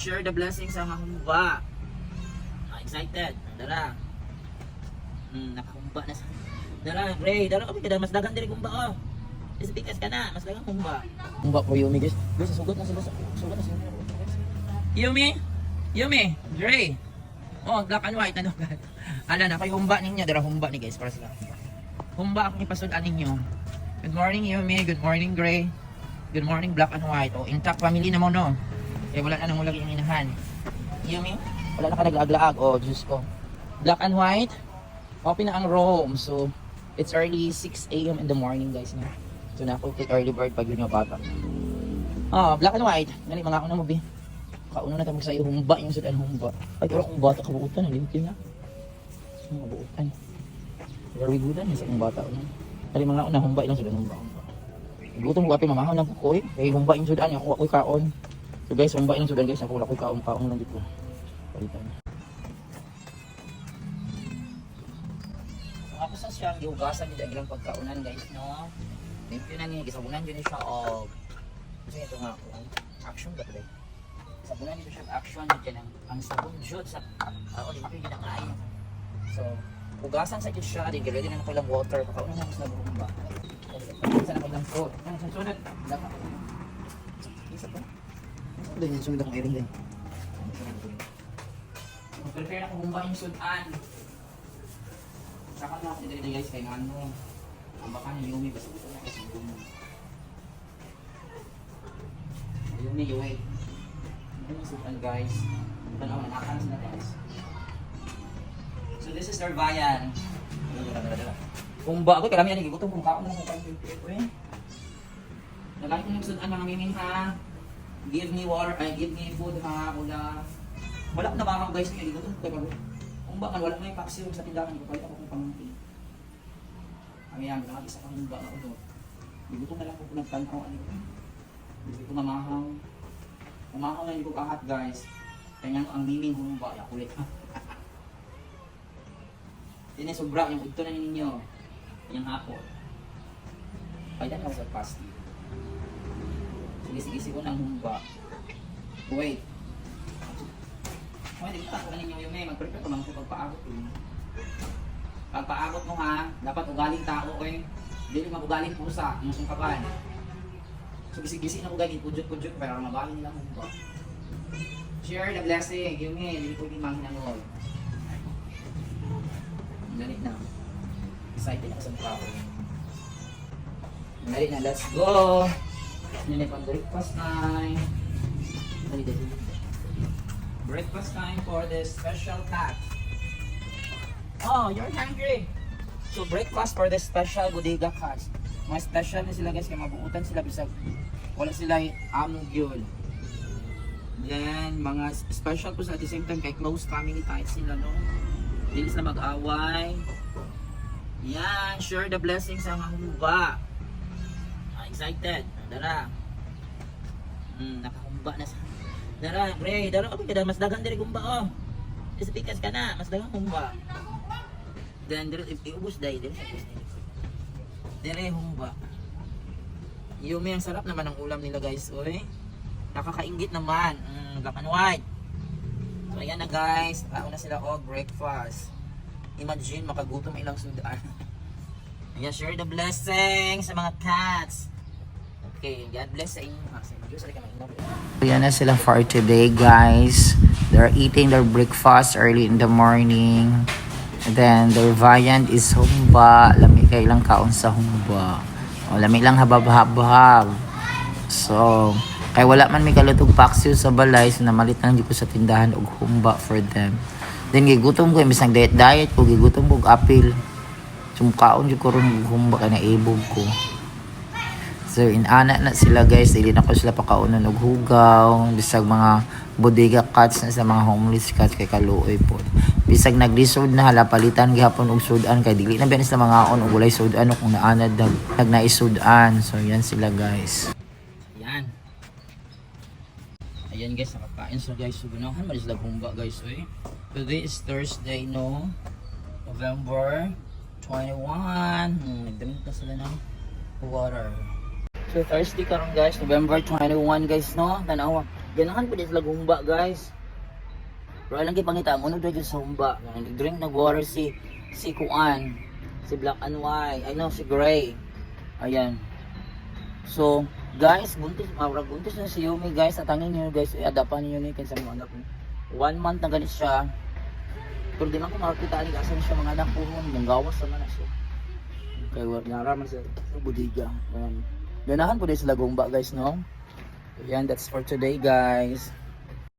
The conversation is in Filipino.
Share the blessings sa mga humba. Excited. Dara. Nakahumba na sa. Dara, Ray. Dara kami kada mas dagan diri humba oh. Ispikas ka na, mas dagan humba. Humba for Yumi guys. Guys, sugot na sila. Sugot na sila. Yumi. Yumi, Ray. Oh, black and white ano. Ala na kay humba ninyo, dara humba ni guys para sila. Humba akong ipasud-an ninyo. Good morning Yumi, good morning Gray. Good morning black and white. Oh, intact family na mo no. Eh wala na nang mulagi ang inahan. Yumi, wala na ka nag-aglaag. Oh, Diyos ko. Black and white. Open na ang room. So, it's early 6 a.m. in the morning guys. No? So, na ako take early bird pag yun yung bata. Oh, black and white. Nali, mga ako na mo, bi. Kauna na tamag sa'yo. Humba yung sudan humba. Ay, pero kung bata kabuutan, nalimit na. So, kabuutan. Very good na sa kong bata. Nali, mga ako na humba yung sudan humba. Gutom ko api mamahaw ng kukoy. Kaya humba yung sudan. Ako ako'y kaon. So guys, humba yung sudan guys. Ako ako'y kaon lang dito. Palitan. Ako sa siyang gihugasan nila ilang pagkaunan guys, no? Limpyo na niya, gisabunan yun siya o kasi ito nga ako, action ba ito? Sabunan nito siya action, dyan ang sabon jud sa limpyo yun ang kain. So, hugasan sa jud siya, din ready na nakilang water, pakaunan na mas nabumba. Isa na kilang food. Ano sa sunod? Laka. Isa pa? Ito yung sunod akong airing din. Prepare na kung humba yung sudan. Saka na ako dito guys kay ano ang baka ni Yumi basta ito na kasi Yumi wait ano yung sudan guys tanaw na nakakas na guys. So this is their bayan. Kumba ako karami yan igutom kung kaon na kung kaon eh nagalit ko yung sudan mga mimin ha. Give me water give me food ha. Wala na ba ako guys ngayon igutom kaya humba man wala na yung paksiw sa tindahan ko palit ako kung pangungki. Ang yan, nakag-isa kang humba na ulo. Bigutom na lang ko nagtanaw ano ko. Hindi ko mamahaw. Mamahaw na hindi ko kahat guys. Kanya ang miming humba, kulit. Hindi sobra yung ito na ninyo. Yung hapon. Pailan ako sa pasty. Sige ko ng humba. Wait. Hindi ko ako ninyo yung may mag-prepare ko lang sa pagpaabot yun. Pagpaabot mo ha, dapat ugaling tao eh. Hindi naman ugaling pusa, yung sungkapan. So gisi-gisi na ugaling, pudjot-pudjot, pero mabaling nila mo ba. Share the blessing, yung hindi ko din manghinangol. Galit na. Excited ako sa mukha ko. Galit na, let's go! Yan ay pang-breakfast time. Breakfast time for this special cat. Oh, you're hungry. So breakfast for this special Bodega cats. Mga special na sila guys, kaya mabuutan sila bisag wala sila amog yun. Then mga special po sa at the same time kay close family tayo sila no. Hindi sila mag-away. Yan, share the blessings sa mga humba. Excited. Dara. Nakahumba na sa. Dara, Ray, dara kami kada mas dagan diri humba oh. Ispikas ka na, mas dagan humba. Then iubos dahil din sa dire humba. Yumi ang sarap naman ng ulam nila guys, oy. Nakakainggit naman. Black and white. So ayan na guys, na sila breakfast. Imagine makagutom ilang sudan. Ayan, share the blessing sa mga cats. Okay, God bless sa inyo. Ayan na sila for today guys. They're eating their breakfast early in the morning. And then their viand is humba. Lami kay lang kaon sa humba. O lami lang habab-habab. So, kay wala man may kalutog paksiw sa balay. So, namalit lang ko sa tindahan og humba for them. Then, gigutom ko. Imbis ng diet ko, gigutom ko og apil. So, kaon ko rin humba kay naibog ko. So, inana na sila guys. Dili na ko sila pakaunan og hugaw. Bisag mga bodega cats na sa mga homeless cats kay kaluoy po. Bisag naglisod na hala palitan gihapon og sudan kay dili na ba sa mga on og walay sudan kung naanad nagnaisudan. So yan sila guys. Yan. Ayan guys, nakakain so guys. So ganahan man sila humba guys oy. Today is Thursday no. November 21. Nagdamit na sila ng water. So Thursday karon guys, November 21 guys no. Tanawa. Ganahan po din sila gumba guys. Pero alam kayo pangita, ang unod dito sa humba. Nag-drink nag-water si Kuan. Si Black and White. I know, si Gray. Ayan. So, guys, buntis na si Yumi guys. Atangin niyo guys, i-adapan niyo ni sa mga anak niyo. 1 month na ganit siya. Pero di man ko makakita ni kasi siya mga anak ko. Manggawas naman na siya. Kaya naraman sa budiga. Ganahan po din sila gumba guys, no? Ayan, that's for today guys.